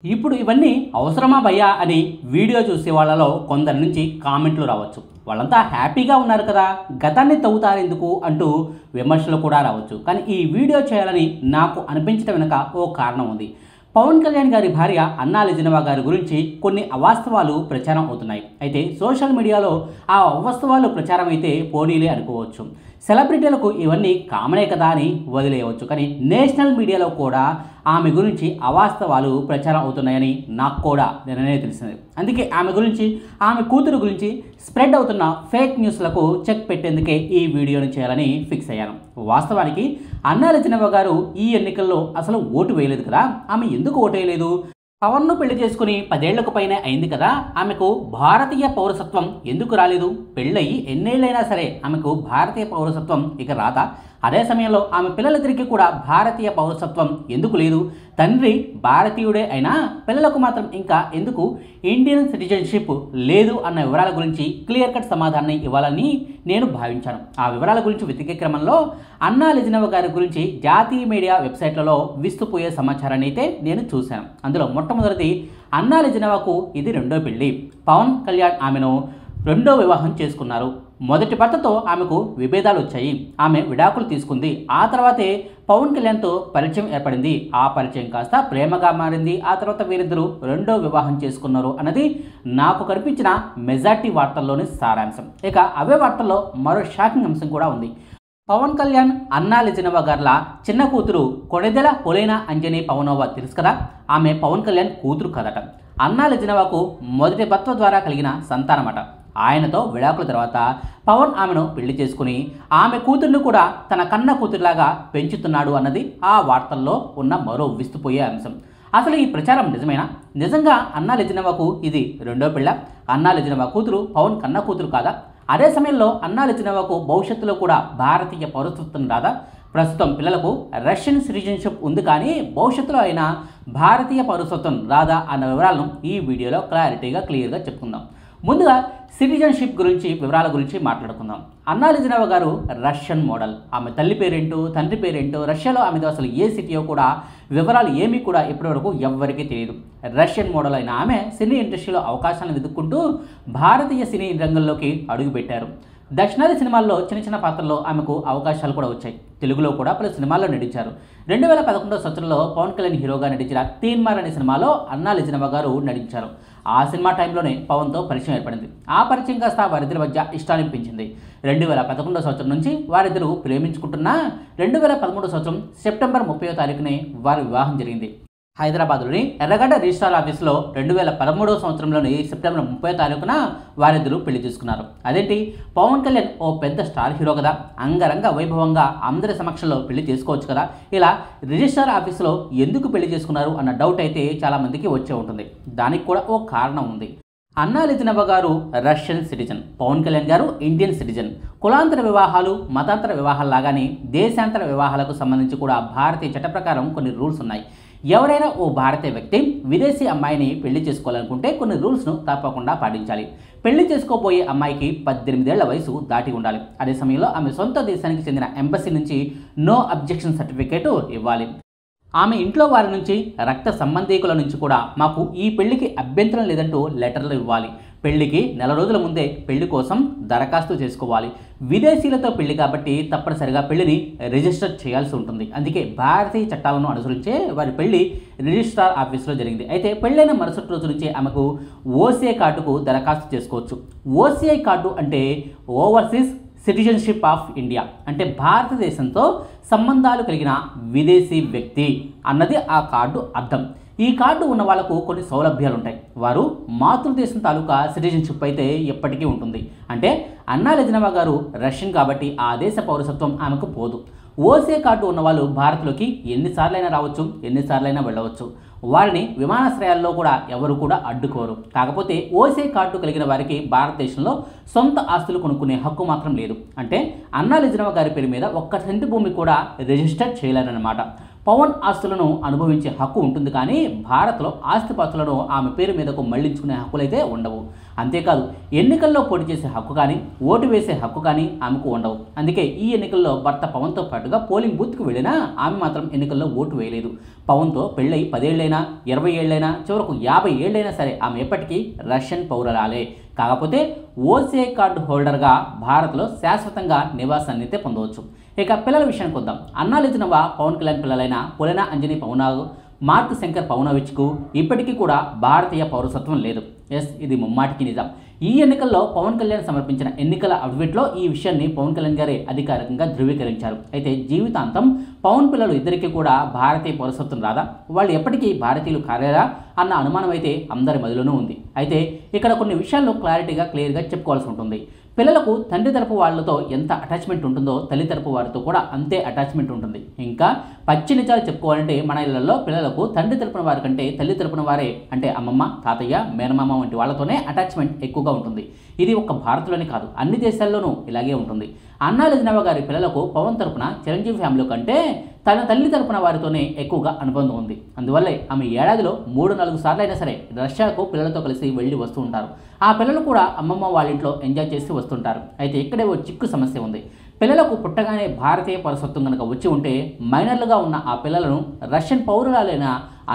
ఇప్పుడు ఇవన్నీ అవసరమా భయ్యా అని వీడియో చూసే వాళ్ళలో కొందరి నుంచి కామెంట్లు రావచ్చు. వాళ్ళంతా హ్యాపీగా ఉన్నారు కదా, గతాన్ని తవ్వుతారెందుకు అంటూ విమర్శలు కూడా రావచ్చు. కానీ ఈ వీడియో చేయాలని నాకు అనిపించడం వెనుక ఓ కారణం ఉంది. పవన్ కళ్యాణ్ గారి భార్య అన్నా లెజినవా గారి గురించి కొన్ని అవాస్తవాలు ప్రచారం అవుతున్నాయి. అయితే సోషల్ మీడియాలో ఆ అవాస్తవాలు ప్రచారం అయితే పోనీలే అనుకోవచ్చు. సెలబ్రిటీలకు ఇవన్నీ కామనే కదా అని వదిలేయవచ్చు. కానీ నేషనల్ మీడియాలో కూడా ఆమె గురించి అవాస్తవాలు ప్రచారం అవుతున్నాయని నాకు కూడా నిన్ననే తెలిసింది. అందుకే ఆమె గురించి, ఆమె కూతురు గురించి స్ప్రెడ్ అవుతున్న ఫేక్ న్యూస్లకు చెక్ పెట్టేందుకే ఈ వీడియోని చేయాలని ఫిక్స్ అయ్యాను. వాస్తవానికి అన్నా లెజినవా గారు ఈ ఎన్నికల్లో అసలు ఓటు వేయలేదు కదా. ఆమె ఎందుకు ఓటు వేయలేదు? పవన్ను పెళ్లి చేసుకుని 10 ఏళ్లకు పైనే అయింది కదా, ఆమెకు భారతీయ పౌరసత్వం ఎందుకు రాలేదు? పెళ్ళయి ఎన్నేళ్ళైనా సరే ఆమెకు భారతీయ పౌరసత్వం ఇక రాదా? అదే సమయంలో ఆమె పిల్లలిద్దరికీ కూడా భారతీయ పౌరసత్వం ఎందుకు లేదు? తండ్రి భారతీయుడే అయినా పిల్లలకు మాత్రం ఇంకా ఎందుకు ఇండియన్ సిటిజన్షిప్ లేదు అన్న వివరాల గురించి క్లియర్ కట్ సమాధానాన్ని ఇవ్వాలని నేను భావించాను. ఆ వివరాల గురించి వెతికే క్రమంలో అన్నా లెజినవా గారి గురించి జాతీయ మీడియా వెబ్సైట్లలో విస్తుపోయే సమాచారాన్ని అయితే నేను చూశాను. అందులో మొట్టమొదటిది, అన్నా లెజినవాకు ఇది రెండో పెళ్లి. పవన్ కళ్యాణ్ ఆమెను రెండో వివాహం చేసుకున్నారు. మొదటి భర్తతో ఆమెకు విభేదాలు వచ్చాయి. ఆమె విడాకులు తీసుకుంది. ఆ తర్వాతే పవన్ కళ్యాణ్తో పరిచయం ఏర్పడింది. ఆ పరిచయం కాస్త ప్రేమగా మారింది. ఆ తర్వాత వీరిద్దరూ రెండో వివాహం చేసుకున్నారు అన్నది నాకు కనిపించిన మెజార్టీ వార్తల్లోని సారాంశం. ఇక అవే వార్తల్లో మరో షాకింగ్ అంశం కూడా ఉంది. పవన్ కళ్యాణ్ అన్నా లెజినవా గార్ల చిన్న కూతురు కొణిదెల పొలేనా అంజనీ పవనోవా తెలుసు కదా, ఆమె పవన్ కళ్యాణ్ కూతురు కదట. అన్నా లెజినవాకు మొదటి భర్త ద్వారా కలిగిన సంతానమట. ఆయనతో విడాకుల తర్వాత పవన్ ఆమెను పెళ్లి చేసుకుని ఆమె కూతుర్ని కూడా తన కన్న కూతురులాగా పెంచుతున్నాడు అన్నది ఆ వార్తల్లో ఉన్న మరో విస్తుపోయే అంశం. అసలు ఈ ప్రచారం నిజమేనా? నిజంగా అన్నా లెజినవాకు ఇది రెండో పెళ్ళ? అన్నా లెజినవా కూతురు పవన్ కన్న కూతురు కాదా? అదే సమయంలో అన్నా లెజినవాకు భవిష్యత్తులో కూడా భారతీయ పౌరసత్వం రాదా? ప్రస్తుతం పిల్లలకు రష్యన్ సిటిజన్షిప్ ఉంది, కానీ భవిష్యత్తులో అయినా భారతీయ పౌరసత్వం రాదా అన్న వివరాలను ఈ వీడియోలో క్లియర్గా చెప్పుకుందాం. ముందుగా సిటిజన్షిప్ గురించి, వివరాల గురించి మాట్లాడుకుందాం. అన్నా లెజినవా గారు రష్యన్ మోడల్. ఆమె తల్లి పేరేంటో, తండ్రి పేరేంటో, రష్యాలో ఆమెతో అసలు ఏ సిటీయో కూడా వివరాలు ఏమీ కూడా ఇప్పటివరకు ఎవ్వరికీ తెలియదు. రష్యన్ మోడల్ అయిన ఆమె సినీ ఇండస్ట్రీలో అవకాశాలను వెతుక్కుంటూ భారతీయ సినీ రంగంలోకి అడుగుపెట్టారు. దక్షిణాది సినిమాల్లో చిన్న పాత్రల్లో ఆమెకు అవకాశాలు కూడా వచ్చాయి. తెలుగులో కూడా పలు సినిమాల్లో నటించారు. 2011 సంవత్సరంలో పవన్ కళ్యాణ్ హీరోగా నటించిన తీన్మార్ అనే సినిమాలో అన్నా లెజినవా గారు నటించారు. ఆ సినిమా టైంలోనే పవన్తో పరిచయం ఏర్పడింది. ఆ పరిచయం కాస్త వారిద్దరి మధ్య ఇష్టాన్ని పెంచింది. 2011 సంవత్సరం నుంచి వారిద్దరూ ప్రేమించుకుంటున్నా 2013 సంవత్సరం సెప్టెంబర్ 30వ తారీఖునే వారి వివాహం జరిగింది. హైదరాబాద్లోని ఎర్రగడ్డ రిజిస్ట్రార్ ఆఫీస్లో 2013 సంవత్సరంలోని సెప్టెంబర్ 30వ తారీఖున వారిద్దరూ పెళ్లి చేసుకున్నారు. అదేంటి, పవన్ కళ్యాణ్ ఓ పెద్ద స్టార్ హీరో కదా, అంగరంగ వైభవంగా అందరి సమక్షంలో పెళ్లి చేసుకోవచ్చు కదా, ఇలా రిజిస్ట్రార్ ఆఫీసులో ఎందుకు పెళ్లి చేసుకున్నారు అన్న డౌట్ అయితే చాలామందికి వచ్చే ఉంటుంది. దానికి కూడా ఓ కారణం ఉంది. అన్నా లెజినవా గారు రష్యన్ సిటిజన్, పవన్ కళ్యాణ్ గారు ఇండియన్ సిటిజన్. కులాంతర వివాహాలు, మతాంతర వివాహాలు లాగానే దేశాంతర వివాహాలకు సంబంధించి కూడా భారతీయ చట్ట ప్రకారం కొన్ని రూల్స్ ఉన్నాయి. ఎవరైనా ఓ భారతీయ వ్యక్తి విదేశీ అమ్మాయిని పెళ్లి చేసుకోవాలనుకుంటే కొన్ని రూల్స్ను తప్పకుండా పాటించాలి. పెళ్లి చేసుకోబోయే అమ్మాయికి 18 ఏళ్ల వయసు దాటి ఉండాలి. అదే సమయంలో ఆమె సొంత దేశానికి చెందిన ఎంబసీ నుంచి నో అబ్జెక్షన్ సర్టిఫికేట్ ఇవ్వాలి. ఆమె ఇంట్లో వారి నుంచి, రక్త సంబంధీకుల నుంచి కూడా మాకు ఈ పెళ్లికి అభ్యంతరం లేదంటూ లెటర్లు ఇవ్వాలి. పెళ్లికి నెల రోజుల ముందే పెళ్లి కోసం దరఖాస్తు చేసుకోవాలి. విదేశీయులతో పెళ్లి కాబట్టి తప్పనిసరిగా పెళ్లిని రిజిస్టర్ చేయాల్సి ఉంటుంది. అందుకే భారతీయ చట్టాలను అనుసరించే వారి పెళ్లి రిజిస్ట్రార్ ఆఫీసులో జరిగింది. అయితే పెళ్లైన మరుసటి రోజు నుంచే ఆమెకు ఓసీఐ కార్డుకు దరఖాస్తు చేసుకోవచ్చు. ఓసీఐ కార్డు అంటే ఓవర్సీస్ సిటిజన్షిప్ ఆఫ్ ఇండియా, అంటే భారతదేశంతో సంబంధాలు కలిగిన విదేశీ వ్యక్తి అన్నది ఆ కార్డు అర్థం. ఈ కార్డు ఉన్న వాళ్ళకు కొన్ని సౌలభ్యాలు ఉంటాయి. వారు మాతృదేశం తాలూకా సిటిజన్షిప్ అయితే ఎప్పటికీ ఉంటుంది. అంటే అన్నా లెజినవా గారు రష్యన్ కాబట్టి ఆ దేశ పౌరసత్వం ఆమెకు పోదు. ఓసీఐ కార్డు ఉన్న వాళ్ళు భారత్లోకి ఎన్నిసార్లైనా రావచ్చు, ఎన్నిసార్లైనా వెళ్ళవచ్చు. వారిని విమానాశ్రయాల్లో కూడా ఎవరు కూడా అడ్డుకోరు. కాకపోతే ఓసీఐ కార్డు కలిగిన వారికి భారతదేశంలో సొంత ఆస్తులు కొనుక్కునే హక్కు మాత్రం లేదు. అంటే అన్నా లెజినవా గారి పేరు మీద 1 సెంటు భూమి కూడా రిజిస్టర్ చేయలేరన్నమాట. పవన్ ఆస్తులను అనుభవించే హక్కు ఉంటుంది, కానీ భారత్లో ఆస్తిపాస్తులను ఆమె పేరు మీదకు మళ్లించుకునే హక్కులైతే ఉండవు. అంతేకాదు ఎన్నికల్లో పోటీ చేసే హక్కు కానీ, ఓటు వేసే హక్కు కానీ ఆమెకు ఉండవు. అందుకే ఈ ఎన్నికల్లో భర్త పవన్తో పాటుగా పోలింగ్ బూత్కు వెళ్ళినా ఆమె మాత్రం ఎన్నికల్లో ఓటు వేయలేదు. పవన్తో పెళ్ళై 10 ఏళ్ళైనా 20 ఏళ్ళైనా చివరకు 50 ఏళ్ళైనా సరే ఆమె ఎప్పటికీ రష్యన్ పౌరురాలే. కాకపోతే ఓసీఐ కార్డు హోల్డర్గా భారత్లో శాశ్వతంగా నివాసాన్ని అయితే పొందవచ్చు. ఇక పిల్లల విషయానికి వద్దాం. అన్నాలిజినవ పవన్ కళ్యాణ్ పిల్లలైన పులెన అంజనీ పవనాగ్, మార్క్ శంకర్ పవనోవిచ్కు ఇప్పటికీ కూడా భారతీయ పౌరసత్వం లేదు. ఎస్, ఇది ముమ్మాటికి నిజం. ఈ ఎన్నికల్లో పవన్ కళ్యాణ్ సమర్పించిన ఎన్నికల అఫిడవిట్లో ఈ విషయాన్ని పవన్ కళ్యాణ్ గారే అధికారికంగా ధృవీకరించారు. అయితే జీవితాంతం పవన్ పిల్లలు ఇద్దరికీ కూడా భారతీయ పౌరసత్వం రాదా, వాళ్ళు ఎప్పటికీ భారతీయులు కాలేరా అన్న అనుమానం అయితే అందరి మదిలోనూ ఉంది. అయితే ఇక్కడ కొన్ని విషయాల్లో క్లియర్గా చెప్పుకోవాల్సి ఉంటుంది. పిల్లలకు తండ్రి తరపు వాళ్ళతో ఎంత అటాచ్మెంట్ ఉంటుందో తల్లి తరపు వారితో కూడా అంతే అటాచ్మెంట్ ఉంటుంది. ఇంకా పచ్చి నిజాలు చెప్పుకోవాలంటే మన ఇళ్లలో పిల్లలకు తండ్రి తరపున వారి కంటే తల్లి తరపున వారే అంటే అమ్మమ్మ, తాతయ్య, మేనమామ వంటి వాళ్ళతోనే అటాచ్మెంట్ ఎక్కువగా ఉంటుంది. ఇది ఒక్క భారత్లోనే కాదు, అన్ని దేశాల్లోనూ ఇలాగే ఉంటుంది. అన్నాలిజినవ గారి పిల్లలకు పవన్ తరపున చిరంజీవి ఫ్యామిలీ కంటే తన తల్లి తరపున వారితోనే ఎక్కువగా అనుబంధం ఉంది. అందువల్లే ఆమె ఏడాదిలో 3-4 సార్లు అయినా సరే రష్యాకు పిల్లలతో కలిసి వెళ్ళి వస్తూ ఉంటారు. ఆ పిల్లలు కూడా అమ్మమ్మ వాళ్ళ ఇంట్లో ఎంజాయ్ చేసి వస్తుంటారు. అయితే ఇక్కడే ఓ చిక్కు సమస్య ఉంది. పిల్లలకు పుట్టగానే భారతీయ పౌరసత్వం కనుక వచ్చి ఉంటే మైనర్లుగా ఉన్న ఆ పిల్లలను రష్యన్ పౌరురాలైన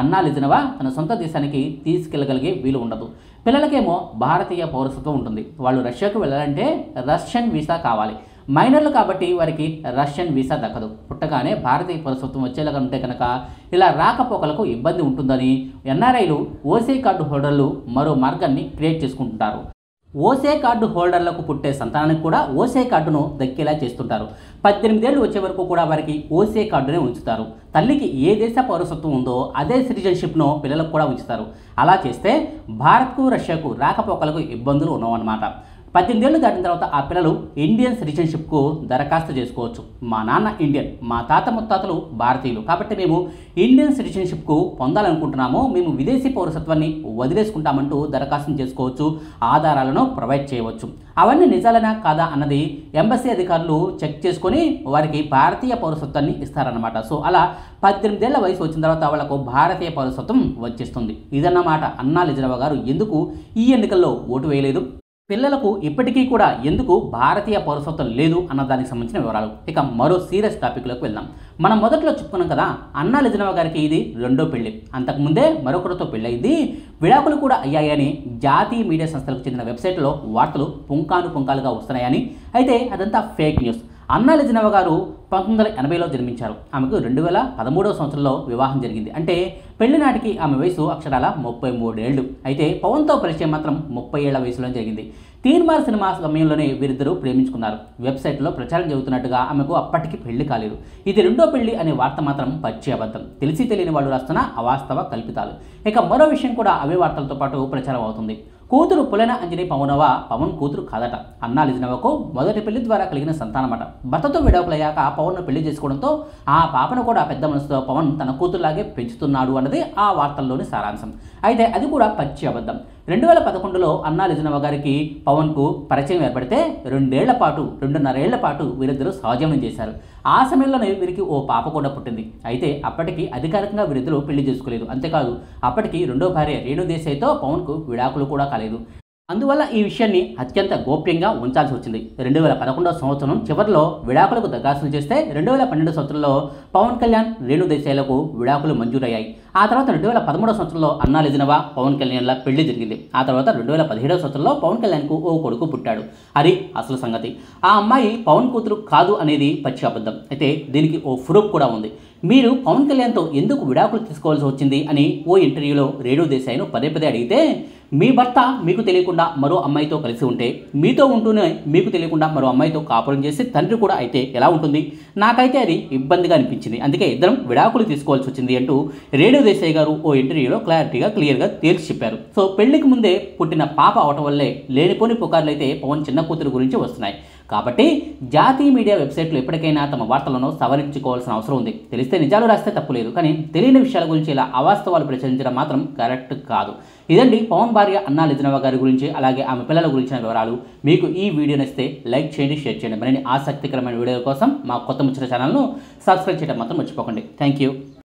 అన్నాలిజినవ తన సొంత దేశానికి తీసుకెళ్లగలిగే వీలు ఉండదు. పిల్లలకేమో భారతీయ పౌరసత్వం ఉంటుంది. వాళ్ళు రష్యాకు వెళ్ళాలంటే రష్యన్ వీసా కావాలి. మైనర్లు కాబట్టి వారికి రష్యన్ వీసా దక్కదు. పుట్టగానే భారతీయ పౌరసత్వం వచ్చేలాగా ఉంటే కనుక ఇలా రాకపోకలకు ఇబ్బంది ఉంటుందని ఎన్ఆర్ఐలు ఓసీఐ కార్డు హోల్డర్లు మరో మార్గాన్ని క్రియేట్ చేసుకుంటుంటారు. ఓసీఐ కార్డు హోల్డర్లకు పుట్టే సంతానానికి కూడా ఓసీఐ కార్డును దక్కేలా చేస్తుంటారు. 18 ఏళ్ళు వచ్చే వరకు కూడా వారికి ఓసీఐ కార్డునే ఉంచుతారు. తల్లికి ఏ దేశ పౌరసత్వం ఉందో అదే సిటిజన్షిప్ను పిల్లలకు కూడా ఉంచుతారు. అలా చేస్తే భారత్కు రష్యాకు రాకపోకలకు ఇబ్బందులు ఉండవన్నమాట. 18 ఏళ్ళు దాటిన తర్వాత ఆ పిల్లలు ఇండియన్ సిటిజన్షిప్కు దరఖాస్తు చేసుకోవచ్చు. మా నాన్న ఇండియన్, మా తాత ముత్తాతలు భారతీయులు కాబట్టి మేము ఇండియన్ సిటిజన్షిప్కు పొందాలనుకుంటున్నాము, మేము విదేశీ పౌరసత్వాన్ని వదిలేసుకుంటామంటూ దరఖాస్తు చేసుకోవచ్చు. ఆధారాలను ప్రొవైడ్ చేయవచ్చు. అవన్నీ నిజాలనా కాదా అన్నది ఎంబసీ అధికారులు చెక్ చేసుకొని వారికి భారతీయ పౌరసత్వాన్ని ఇస్తారన్నమాట. సో అలా 18 ఏళ్ల వయసు వచ్చిన తర్వాత వాళ్లకు భారతీయ పౌరసత్వం వచ్చేస్తుంది. ఇదన్నమాట అన్నాలిజినవ గారు ఎందుకు ఈ ఎన్నికల్లో ఓటు వేయలేదు, పిల్లలకు ఇప్పటికీ కూడా ఎందుకు భారతీయ పౌరసత్వం లేదు అన్న దానికి సంబంధించిన వివరాలు. ఇక మరో సీరియస్ టాపిక్లోకి వెళ్దాం. మనం మొదట్లో చెప్పుకున్నాం కదా, అన్నాలిజినవ గారికి ఇది 2వ పెళ్లి. అంతకుముందే మరొకరితో పెళ్ళయింది, విడాకులు కూడా అయ్యాయని జాతీయ మీడియా సంస్థలకు చెందిన వెబ్సైట్లో వార్తలు పుంకాలుగా వస్తున్నాయని. అయితే అదంతా ఫేక్ న్యూస్. అన్నాలిజినవ గారు 1980లో జన్మించారు. ఆమెకు 2013వ సంవత్సరంలో వివాహం జరిగింది. అంటే పెళ్లి నాటికి ఆమె వయసు అక్షరాల 33 ఏళ్ళు. అయితే పవన్తో పరిచయం మాత్రం 30 ఏళ్ల వయసులో జరిగింది. తీన్మార్ సినిమా సమయంలోనే వీరిద్దరూ ప్రేమించుకున్నారు. వెబ్సైట్లో ప్రచారం జరుగుతున్నట్టుగా ఆమెకు అప్పటికి పెళ్లి కాలేదు. ఇది 2వ పెళ్లి అనే వార్త మాత్రం పచ్చి అబద్ధం. తెలిసి తెలియని వాళ్ళు రాస్తున్న అవాస్తవ కల్పితాలు. ఇక మరో విషయం కూడా అవే వార్తలతో పాటు ప్రచారం అవుతుంది. కూతురు పులెన అంజనీ పవనవ పవన్ కూతురు కాదట. అన్నాలిజినవకు మొదటి పెళ్లి ద్వారా కలిగిన సంతానమట. భర్తతో విడాకులయ్యాక పవన్ను పెళ్లి చేసుకోవడంతో ఆ పాపను కూడా పెద్ద మనసుతో పవన్ తన కూతురులాగే పెంచుతున్నాడు అన్నది ఆ వార్తల్లోని సారాంశం. అయితే అది కూడా పచ్చి అబద్ధం. 2011లో అన్నాలిజినవ గారికి పవన్కు పరిచయం ఏర్పడితే 2.5 ఏళ్ల పాటు వీరిద్దరూ సహజీవనం చేశారు. ఆ సమయంలోనే వీరికి ఓ పాప కూడా పుట్టింది. అయితే అప్పటికి అధికారికంగా వీరిద్దరూ పెళ్లి చేసుకోలేదు. అంతేకాదు అప్పటికి 2వ భార్య రేణు దేశాయ్తో పవన్కు విడాకులు కూడా కాలేదు. అందువల్ల ఈ విషయాన్ని అత్యంత గోప్యంగా ఉంచాల్సి వచ్చింది. 2011వ సంవత్సరం చివరిలో విడాకులకు దరఖాస్తులు చేస్తే 2012 సంవత్సరంలో పవన్ కళ్యాణ్, రేణు దేశాయ్లకు విడాకులు మంజూరయ్యాయి. ఆ తర్వాత 2013వ సంవత్సరంలో అన్నాలిజినవ, పవన్ కళ్యాణ్ల పెళ్లి జరిగింది. ఆ తర్వాత 2017వ సంవత్సరంలో పవన్ కళ్యాణ్కు ఓ కొడుకు పుట్టాడు. అది అసలు సంగతి. ఆ అమ్మాయి పవన్ కూతురు కాదు అనేది పచ్చి అబద్ధం. అయితే దీనికి ఓ ప్రూఫ్ కూడా ఉంది. మీరు పవన్ కళ్యాణ్తో ఎందుకు విడాకులు తీసుకోవాల్సి వచ్చింది అని ఓ ఇంటర్వ్యూలో రేణు దేశాయ్ను పదే అడిగితే, మీ భర్త మీకు తెలియకుండా మరో అమ్మాయితో కలిసి ఉంటే, మీతో ఉంటూనే మీకు తెలియకుండా మరో అమ్మాయితో కాపురం చేసి తండ్రి కూడా అయితే ఎలా ఉంటుంది? నాకైతే అది ఇబ్బందిగా అనిపించింది, అందుకే ఇద్దరం విడాకులు తీసుకోవాల్సి వచ్చింది అంటూ రేణు దేశాయ్ గారు ఓ ఇంటర్వ్యూలో క్లియర్గా తేల్చి చెప్పారు. సో పెళ్లికి ముందే పుట్టిన పాప అవటం వల్లే లేనిపోని పుకార్లు అయితే పవన్ చిన్న కూతురు గురించి వస్తున్నాయి. కాబట్టి జాతీయ మీడియా వెబ్సైట్లు ఎప్పటికైనా తమ వార్తలను సవరించుకోవాల్సిన అవసరం ఉంది. తెలిస్తే నిజాలు రాస్తే తప్పులేదు, కానీ తెలియని విషయాల గురించి ఇలా అవాస్తవాలు ప్రచురించడం మాత్రం కరెక్ట్ కాదు. ఇదండి పవన్ భార్య అన్నాలిజినవ గారి గురించి, అలాగే ఆమె పిల్లల గురించిన వివరాలు. మీకు ఈ వీడియో నచ్చితే లైక్ చేయండి, షేర్ చేయండి. మరిన్ని ఆసక్తికరమైన వీడియోల కోసం మా కొత్త ముచ్చట ఛానల్ను సబ్స్క్రైబ్ చేయడం మాత్రం మర్చిపోకండి. Thank you.